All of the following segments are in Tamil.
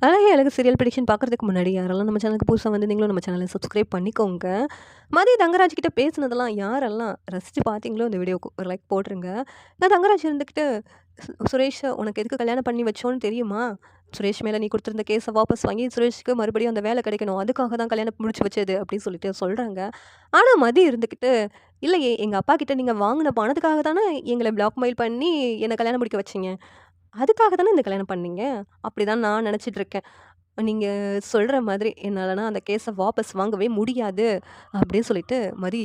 அழகே அழகு சீரியல் ப்ரெடிக்ஷன் பார்க்குறதுக்கு முன்னாடி யாரெல்லாம் நம்ம சேனலுக்கு புதுசா வந்திருந்தீங்களோ, நம்ம சேனலை சப்ஸ்கிரைப் பண்ணிக்கோங்க. தங்கராஜ் கிட்ட பேசினதெல்லாம் யாரெல்லாம் ரசிச்சு பார்த்தீங்களோ, இந்த வீடியோக்கு ஒரு லைக் போட்டுருங்க. தங்கராஜ் இருந்துக்கிட்டு, சுரேஷ உனக்கு எதுக்கு கல்யாணம் பண்ணி வச்சோன்னு தெரியுமா? சுரேஷ் மேல நீ குடுத்திருந்த கேஸ வாபஸ் வாங்கி, சுரேஷ்க்கு மறுபடியும் அந்த வேலை கிடைக்கணும். அதுக்காக தான் கல்யாணம் முடிச்சு வச்சது." அப்படின்னு சொல்லிட்டு சொல்றாங்க. ஆனா மதி இருந்துக்கிட்டு, "இல்லையே, எங்க அப்பா கிட்ட நீங்க வாங்குன பணத்துக்காக தானே எங்கள பிளாக்மெயில் பண்ணி என்ன கல்யாணம் முடிக்க வச்சீங்க. அதுக்காக தானே இந்த கல்யாணம் பண்ணீங்க. அப்படிதான் நான் நெனச்சிட்டு இருக்கேன். நீங்க சொல்ற மாதிரி என்னாலனா அந்த கேஸ வாபஸ் வாங்கவே முடியாது." அப்படின்னு சொல்லிட்டு மதி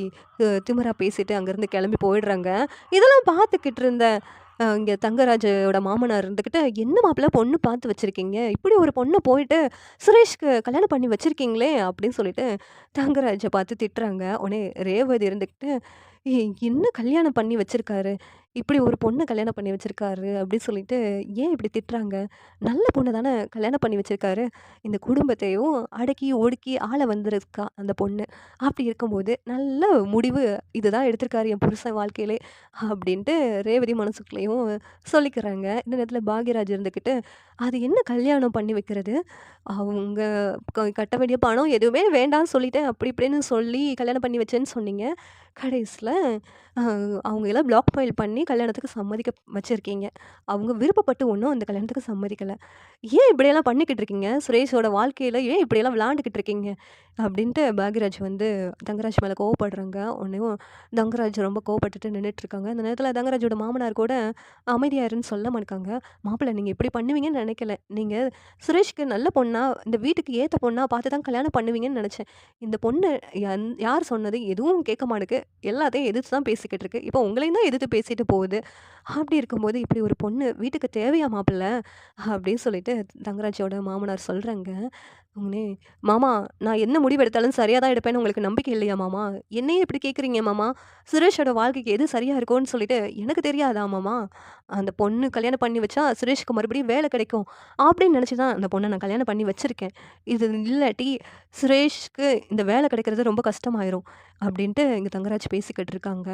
திமிரா பேசிட்டு அங்கேருந்து கிளம்பி போயிடுறாங்க. இதெல்லாம் பார்த்துக்கிட்டு இருந்த இங்க தங்கராஜோட மாமனார் இருந்துகிட்டு, "என்ன மாப்பிள பொண்ணு பார்த்து வச்சிருக்கீங்க? இப்படி ஒரு பொண்ண போயிட்டு சுரேஷ்க்கு கல்யாணம் பண்ணி வச்சிருக்கீங்களே!" அப்படின்னு சொல்லிட்டு தங்கராஜ பார்த்து திட்டுறாங்க. உடனே ரேவதி இருந்துகிட்டு, என்ன கல்யாணம் பண்ணி வச்சிருக்காரு? இப்படி ஒரு பொண்ண கல்யாணம் பண்ணி வச்சிருக்காரு." அப்படின்னு சொல்லிட்டு, "ஏன் இப்படி திட்டுறாங்க? நல்ல பொண்ணு தானே கல்யாணம் பண்ணி வச்சிருக்காரு. இந்த குடும்பத்தையும் அடக்கி, ஒடுக்கி ஆள வந்திருக்கா அந்த பொண்ணு. அப்படி இருக்கும்போது, நல்ல முடிவு இதுதான் எடுத்திருக்காரு என் புருஷன் வாழ்க்கையிலே." அப்படின்ட்டு ரேவதி மனசுக்குள்ளேயும் சொல்லிக்கிறாங்க. இந்த நேரத்தில பாக்யராஜ் இருந்துக்கிட்டு, "அது என்ன கல்யாணம் பண்ணி வைக்கிறது? அவங்க கட்ட வேண்டிய பணம் எதுவுமே வேண்டான்னு சொல்லிட்டேன்." அப்படி இப்படின்னு சொல்லி கல்யாணம் பண்ணி வச்சேன்னு சொன்னீங்க. கடைசில அ அவங்க எல்லாம் பிளாக்மெயில் பண்ணி கல்யாணத்துக்கு சம்மதிக்க வச்சிருக்கீங்க. அவங்க விருப்பப்பட்டு ஒண்ணும் அந்த கல்யாணத்துக்கு சம்மதிக்கல. ஏன் இப்படியெல்லாம் பண்ணிக்கிட்டு இருக்கீங்க? சுரேஷோட வாழ்க்கையில ஏன் இப்படியெல்லாம் விளையாண்டுக்கிட்டு இருக்கீங்க? அப்படின்ட்டு பாக்யராஜ் தங்கராஜ் மேல கோவப்படுறாங்க. உடனேவும் தங்கராஜ் ரொம்ப கோவப்பட்டுட்டு நின்னுட்டுருக்காங்க. அந்த நேரத்தில தங்கராஜோட மாமனார் கூட அமைதியா இருன்னு சொல்ல மாட்டாங்க. "மாப்பிள நீங்க இப்படி பண்ணுவீங்கன்னு நெனைக்கல. நீங்க சுரேஷ்க்கு நல்ல பொண்ணா, இந்த வீட்டுக்கு ஏத்த பொண்ணா பார்த்து தான் கல்யாணம் பண்ணுவீங்கன்னு நெனச்சேன். இந்த பொண்ணு யார் சொன்னது எதுவும் கேட்க மாட்டுக்கு. எல்லாத்தையும் எதிர்த்து தான் பேசிக்கிட்டு இருக்கு. இப்போ உங்களையும் தான் எதிர்த்து பேசிட்டு போகுது. அப்படி இருக்கும்போது இப்படி ஒரு பொண்ணு வீட்டுக்கு தேவையா மாப்பிள?" அப்படின்னு சொல்லிட்டு தங்கராஜோட மாமனார் சொல்றாங்க. உடனே, "மாமா, நான் என்ன முடிவு எடுத்தாலும் சரியா தான் எடுப்பேன்னு உங்களுக்கு நம்பிக்கை இல்லையா மாமா? என்னையே இப்படி கேட்குறீங்க மாமா? சுரேஷோட வாழ்க்கைக்கு எது சரியா இருக்கும்னு சொல்லிட்டு எனக்கு தெரியாதா மாமா? அந்த பொண்ணு கல்யாணம் பண்ணி வச்சா சுரேஷ்க்கு மறுபடியும் வேலை கிடைக்கும். அப்படின்னு நினச்சு தான் அந்த பொண்ண நான் கல்யாணம் பண்ணி வச்சிருக்கேன். இது இல்லாட்டி சுரேஷ்க்கு இந்த வேலை கிடைக்கிறது ரொம்ப கஷ்டமாயிரும்." அப்படின்ட்டு இங்க தங்கராஜ் பேசிக்கிட்டு இருக்காங்க.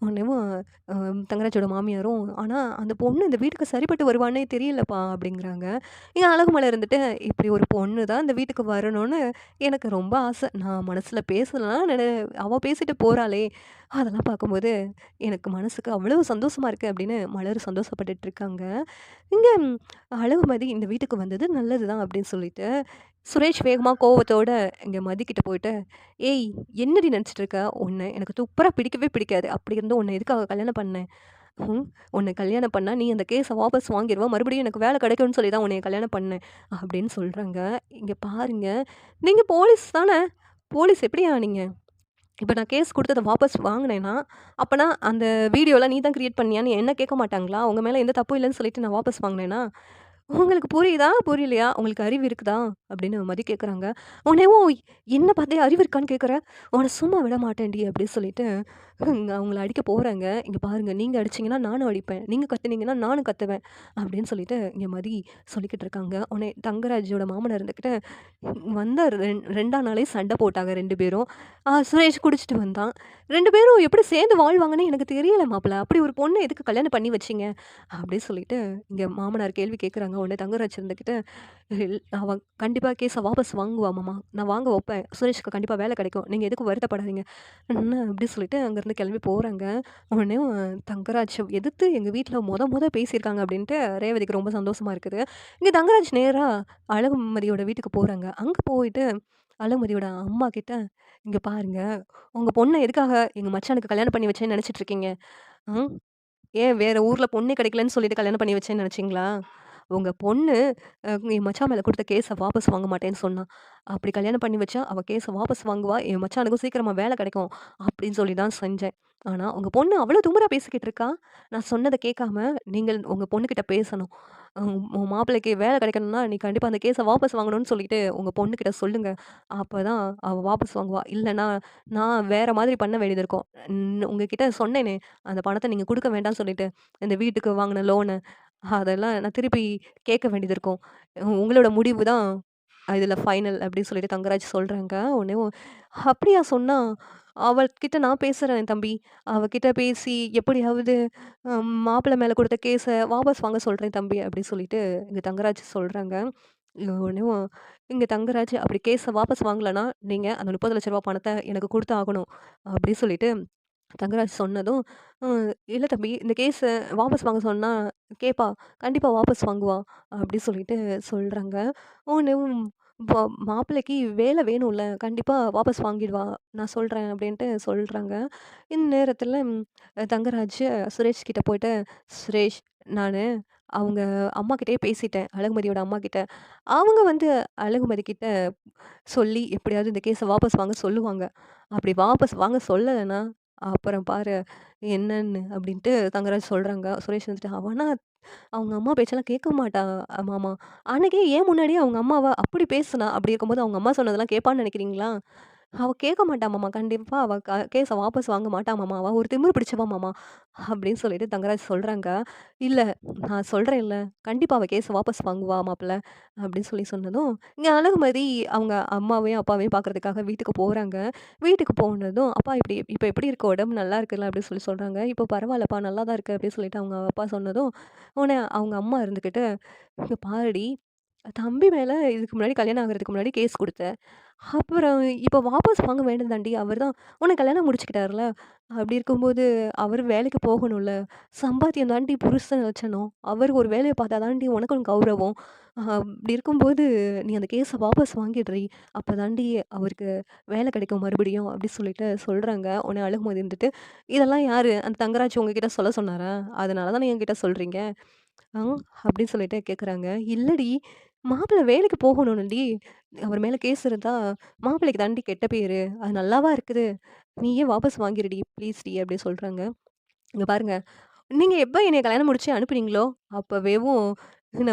உடனேவும் அ தங்கராஜோட மாமியாரும், "ஆனா அந்த பொண்ணு இந்த வீட்டுக்கு சரிப்பட்டு வருவான்னே தெரியலப்பா." அப்படிங்கிறாங்க. என் அழகுமலை இருந்துட்டு, "இப்படி ஒரு பொண்ணு தான் இந்த வீட்டுக்கு வரணும்னு எனக்கு ரொம்ப ஆசை. நான் மனசுல பேசலாம் அவ பேசிட்டு போறாளே! அதெல்லாம் பார்க்கும்போது எனக்கு மனசுக்கு அவ்வளவு சந்தோஷமா இருக்கு." அப்படின்னு மலர் சந்தோஷப்பட்டுட்டு இருக்காங்க. இங்க அழகுமதி இந்த வீட்டுக்கு வந்தது நல்லது தான் அப்படின்னு சொல்லிட்டு, சுரேஷ் வேகமா கோவத்தோட இங்க மதிக்கிட்ட போயிட்டு, "ஏய், என்னடி நெனச்சிட்டு இருக்க? உன்ன எனக்கு துப்பரா பிடிக்கவே பிடிக்காது. அப்படி இருந்தும் உன்ன எதுக்காக கல்யாணம் பண்ணேன்? ம். உன்ன கல்யாணம் பண்ணா, நீ அந்த கேஸ வாபஸ் வாங்கிருவ. மறுபடியும் எனக்கு வேலை கிடைக்கும்னு சொல்லி தான் உன்னைய கல்யாணம் பண்ணேன்." அப்படின்னு சொல்றாங்க. இங்க பாருங்க, நீங்க போலீஸ் தான? போலீஸ் எப்படி ஆனீங்க? இப்ப நான் கேஸ் குடுத்து அத வாபஸ் வாங்குனேன்னா, அப்பனா அந்த வீடியோலாம் நீ தான் கிரியேட் பண்ணியான்னு என்ன கேட்க மாட்டாங்களா? உங்க மேல எந்த தப்பும் இல்லன்னு சொல்லிட்டு நான் வாபஸ் வாங்குனேன்னா? உங்களுக்கு புரியுதா? புரியலையா? உங்களுக்கு அறிவு இருக்குதா? அப்படின்னு மதி கேட்குறாங்க. உடனேவும் என்ன பார்த்தே அறிவு இருக்கான்னு கேட்குற? உன்ன சும்மா விட மாட்டேன்டி அப்படின்னு சொல்லிட்டு அவங்கள அடிக்க போறாங்க. இங்க பாருங்க, நீங்க அடிச்சீங்கன்னா நானும் அடிப்பேன். நீங்க கத்துனீங்கன்னா நானும் கத்துவேன். அப்படின்னு சொல்லிட்டு இங்க மதி சொல்லிக்கிட்டு இருக்காங்க. உடனே தங்கராஜோட மாமனார் இருந்துகிட்டு வந்த 2ஆம் நாளே சண்டை போட்டாங்க 2 பேரும். சுரேஷ் குடிச்சிட்டு வந்தான். 2 பேரும் எப்படி சேர்ந்து வாழ்வாங்கன்னு எனக்கு தெரியல மாப்பிள. அப்படி ஒரு பொண்ண எதுக்கு கல்யாணம் பண்ணி வச்சீங்க? அப்படின்னு சொல்லிட்டு இங்க மாமனார் கேள்வி கேட்குறாங்க. உடனே தங்கராஜ் இருந்துகிட்டு, அவ கண்டிப்பா கேஸ வாபஸ் வாங்குவா மாமா. நான் வாங்க வைப்பேன். சுரேஷ்க்கு கண்டிப்பா வேலை கிடைக்கும். நீங்க எதுக்கும் வருத்தப்படாதீங்க." அப்படி சொல்லிட்டு அங்கேருந்து கிளம்பி போறாங்க. உடனே தங்கராஜ் எதிர்த்து எங்க வீட்ல மொத பேசியிருக்காங்க அப்படின்ட்டு ரேவதிக்கு ரொம்ப சந்தோஷமா இருக்குது. இங்க தங்கராஜ் நேரா அழகுமதியோட வீட்டுக்கு போறாங்க. அங்க போயிட்டு அழகுமதியோட அம்மா கிட்ட, "இங்க பாருங்க, உங்க பொண்ண எதுக்காக எங்க மச்சானுக்கு கல்யாணம் பண்ணி வச்சேன்னு நெனச்சிட்டு இருக்கீங்க? ம். ஏன் வேற ஊர்ல பொண்ணே கிடைக்கலன்னு சொல்லிட்டு கல்யாணம் பண்ணி வச்சேன்னு நெனச்சீங்களா? உங்க பொண்ணு என் மச்சான் மேல குடுத்த கேஸ வாபஸ் வாங்க மாட்டேன்னு சொன்னா. அப்படி கல்யாணம் பண்ணி வச்சா, அவ கேஸ வாபஸ் வாங்குவா. என் மச்சானுக்கும் சீக்கிரமா வேலை கிடைக்கும்." அப்படின்னு சொல்லி தான் செஞ்சேன். ஆனா, உங்க பொண்ணு அவ்வளோ திமிரா பேசிக்கிட்டு இருக்கா. நான் சொன்னத கேட்காம, நீங்கள் உங்க பொண்ணுகிட்ட பேசணும். உன் மாப்பிள்ளைக்கு வேலை கிடைக்கணும்னா, நீ கண்டிப்பா அந்த கேஸ வாபஸ் வாங்கணும்னு சொல்லிட்டு உங்க பொண்ணுகிட்ட சொல்லுங்க. அப்பதான் அவ வாபஸ் வாங்குவா. இல்லன்னா, நான் வேற மாதிரி பண்ண வேண்டியது இருக்கும். உங்ககிட்ட சொன்னேனே, அந்த பணத்த நீங்க குடுக்க வேண்டாம்னு சொல்லிட்டு, இந்த வீட்டுக்கு வாங்குன லோன, அதெல்லாம் நான் திருப்பி கேட்க வேண்டியது இருக்கும். உங்களோட முடிவு தான் இதுல ஃபைனல்." அப்படின்னு சொல்லிட்டு தங்கராஜ் சொல்றாங்க. உடனேவும், "அப்படியா சொன்னா? அவள்கிட்ட நான் பேசுறேன் தம்பி. அவகிட்ட பேசி எப்படியாவது மாப்பிள மேல குடுத்த கேஸ வாபஸ் வாங்க சொல்றேன் தம்பி." அப்படின்னு சொல்லிட்டு இங்க தங்கராஜ் சொல்றாங்க. உடனேவும் இங்க தங்கராஜ் அப்படி கேஸ வாபஸ் வாங்கலன்னா, நீங்க அந்த ரூ. 30,00,000 பணத்த எனக்கு குடுத்து ஆகணும். அப்படி சொல்லிட்டு தங்கராஜ் சொன்னதும், "அ இல்ல தம்பி, இந்த கேஸ வாபஸ் வாங்க சொன்னா கேட்பா. கண்டிப்பா வாபஸ் வாங்குவா." அப்படி சொல்லிட்டு சொல்றாங்க. உடனேவும் இப்போ மாப்பிள்ளைக்கு வேலை வேணும்ல. கண்டிப்பா வாபஸ் வாங்கிடுவா. நான் சொல்றேன் அப்படின்ட்டு சொல்றாங்க. இந்நேரத்தில தங்கராஜ் சுரேஷ் கிட்ட போயிட்டு, "சுரேஷ், நானு அவங்க அம்மாகிட்டயே பேசிட்டேன். அழகுமதியோட அம்மாகிட்ட. அவங்க வந்து அழகுமதி கிட்ட சொல்லி எப்படியாவது இந்த கேஸ வாபஸ் வாங்க சொல்லுவாங்க. அப்படி வாபஸ் வாங்க சொல்லலன்னா, அப்புறம் பாரு என்னன்னு அப்படின்ட்டு தங்கராஜ் சொல்றாங்க. சுரேஷ் வந்துட்டு, "அவனா அவங்க அம்மா பேச்செல்லாம் கேட்க மாட்டா மாமா. அன்னைக்கே என் முன்னாடியே அவங்க அம்மாவ அப்படி பேசுனா. அப்படி இருக்கும்போது அவங்க அம்மா சொன்னதெல்லாம் கேட்பான்னு நெனைக்கிறீங்களா? அவ கேட்க மாட்டா மாமா. கண்டிப்பா அவ கேஸ வாபஸ் வாங்க மாட்டா மாமா. அவ ஒரு திமிரு பிடிச்சவ மாமா." அப்படின்னு சொல்லிட்டு தங்கராஜ் சொல்றாங்க. "இல்ல, நான் சொல்றேன்ல. கண்டிப்பா அவ கேஸ வாபஸ் வாங்குவா மாப்பிள." அப்படின்னு சொல்லி சொன்னதும், இங்க அழகுமதி அவங்க அம்மாவையும், அப்பாவையும் பார்க்கறதுக்காக வீட்டுக்கு போறாங்க. வீட்டுக்கு போனதும், "அப்பா இப்ப எப்படி இருக்கு? உடம்பு நல்லா இருக்குல்ல?" அப்படின்னு சொல்லி சொல்றாங்க. "இப்போ பரவாயில்லப்பா, நல்லா தான் இருக்கு." அப்படின்னு சொல்லிட்டு அவங்க அப்பா சொன்னதும், உடனே அவங்க அம்மா இருந்துகிட்டு, "இங்க பாருடி, தம்பி மேல இதுக்கு முன்னாடி கல்யாணம் ஆகுறதுக்கு முன்னாடி கேஸ் குடுத்த. அப்புறம் இப்ப வாபஸ் வாங்க வேண்டியது தாண்டி. அவர் தான் உன்ன கல்யாணம் முடிச்சுக்கிட்டார்ல. அப்படி இருக்கும்போது அவரு வேலைக்கு போகணும்ல. சம்பாத்தியம் தாண்டி புருஷன் லட்சணம். அவரு ஒரு வேலைய பார்த்தா தாண்டி உனக்கும் கௌரவம். அப்படி இருக்கும்போது நீ அந்த கேஸ வாபஸ் வாங்கிடுறி. அப்பதாண்டி அவருக்கு வேலை கிடைக்கும் மறுபடியும்." அப்படி சொல்லிட்டு சொல்றாங்க. உடனே அழுகும்போது இருந்துட்டு, "இதெல்லாம் யாரு? அந்த தங்கராஜ் உங்ககிட்ட சொல்ல சொன்னாரா? அதனால தானே என்கிட்ட சொல்றீங்க?" ஆ அப்படின்னு சொல்லிட்டு கேட்குறாங்க. "இல்லடி, மாப்பிள வேலைக்கு போகணும்டி. அவர் மேல கேஸ் இருந்தா மாப்பிள்ளைக்கு தாண்டி கெட்ட பேரு. அது நல்லாவா இருக்குது? நீயே வாபஸ் வாங்கிருடி ப்ளீஸ்டி." அப்படி சொல்றாங்க. இங்க பாருங்க, நீங்க எப்ப என்னைய கல்யாணம் முடிச்சு அனுப்புனீங்களோ, அப்பவேவும்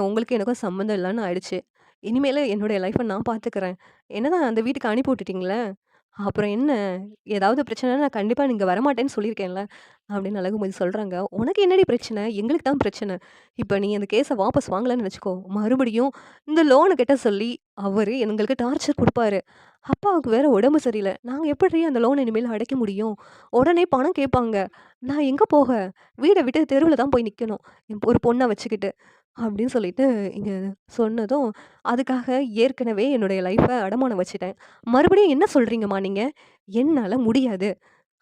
உங்களுக்கு எனக்கும் சம்மந்தம் இல்லன்னு ஆயிடுச்சு. இனிமேலு என்னுடைய லைஃப்ப நான் பார்த்துக்கிறேன். என்னதான் அந்த வீட்டுக்கு அனுப்பி விட்டுட்டீங்கல்ல, அப்புறம் என்ன? ஏதாவது பிரச்சனைனா நான் கண்டிப்பா இங்க வரமாட்டேன்னு சொல்லியிருக்கேன்ல." அப்படின்னு அழகுமதி சொல்றாங்க. "உனக்கு என்னடி பிரச்சனை? எங்களுக்கு தான் பிரச்சனை. இப்ப நீ அந்த கேஸ வாபஸ் வாங்கலன்னு வச்சுக்கோ, மறுபடியும் இந்த லோன கட்ட சொல்லி அவரு எங்களுக்கு டார்ச்சர் குடுப்பாரு. அப்பாவுக்கு வேற உடம்பு சரியில்ல. நாங்க எப்புட்ரி அந்த லோன இனிமேல் அடைக்க முடியும்? உடனே பணம் கேட்பாங்க. நான் எங்க போக? வீட விட்டு தெருவுல தான் போய் நிக்கணும். ஒரு பொண்ண வச்சுக்கிட்டு." அப்படின்னு சொல்லிட்டு இங்க சொன்னதும், "அதுக்காக ஏற்கனவே என்னுடைய லைஃப்ப அடமானம் வச்சுட்டேன். மறுபடியும் என்ன சொல்றீங்கம்மா நீங்க? என்னால முடியாது."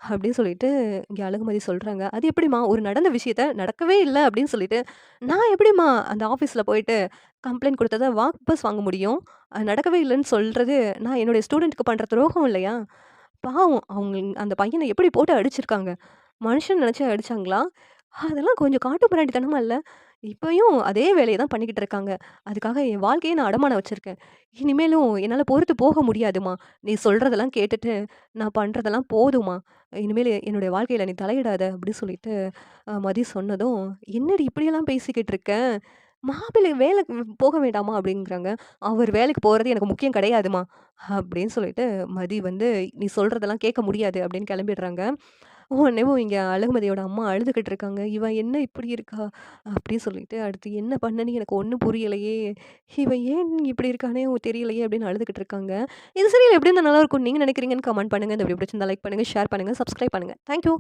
அப்படின்னு சொல்லிட்டு இங்க அழகுமதி சொல்றாங்க. "அது எப்படிம்மா? ஒரு நடந்த விஷயத்த நடக்கவே இல்ல அப்படின்னு சொல்லிட்டு, நான் எப்படிம்மா அந்த ஆஃபீஸ்ல போயிட்டு கம்ப்ளைண்ட் குடுத்தத வாபஸ் வாங்க முடியும்? அது நடக்கவே இல்லன்னு சொல்றது, நான் என்னுடைய ஸ்டூடண்ட்க்கு பண்ற துரோகம் இல்லையா?" பாவம் அவங்க அந்த பையன எப்படி போட்டு அடிச்சிருக்காங்க. மனுஷன்னு நெனச்சு அடிச்சாங்களா? அதெல்லாம் கொஞ்சம் காட்டு மிராண்டித்தனமா இல்ல? இப்பயும் அதே வேலைய தான் பண்ணிக்கிட்டு இருக்காங்க. அதுக்காக என் வாழ்க்கைய நான் அடமானம் வச்சிருக்கேன். இனிமேலும் என்னால பொறுத்து போக முடியாதும்மா. நீ சொல்றதெல்லாம் கேட்டுட்டு நான் பண்றதெல்லாம் போதும்மா. இனிமேலு என்னுடைய வாழ்க்கையில நீ தலையிடாத." அப்படி சொல்லிட்டு மதி சொன்னதும், "என்னடி இப்படியெல்லாம் பேசிக்கிட்டு இருக்க? மாப்பிள்ளை வேலைக்கு போக வேண்டாமா?" அப்படிங்கிறாங்க. "அவர் வேலைக்கு போறது எனக்கு முக்கியம் கிடையாதும்மா." அப்படின்னு சொல்லிட்டு மதி வந்து, "நீ சொல்றதெல்லாம் கேட்க முடியாது." அப்படின்னு கிளம்பிடுறாங்க. உடனேவும் இங்க அழகுமதியோட அம்மா அழுதுகிட்டு இருக்காங்க. "இவ என்ன இப்படி இருக்கா?" அப்படி சொல்லிட்டு, "அடுத்து என்ன பண்ணன்னு எனக்கு ஒண்ணும் புரியலையே! இவன் ஏன் இப்படி இருக்கானே தெரியலையே!" அப்படின்னு அழுதுகிட்டு இருக்காங்க. இந்த சீரியல் எப்படி இருந்தா நல்லாயிருக்கும்னு நீங்க நினைக்கிறீங்கன்னு கமெண்ட் பண்ணுங்க. இந்த வீடியோ பிடிச்சிருந்தா லைக் பண்ணுங்க, ஷேர் பண்ணுங்க, சப்ஸ்கிரைப் பண்ணுங்க. Thank you.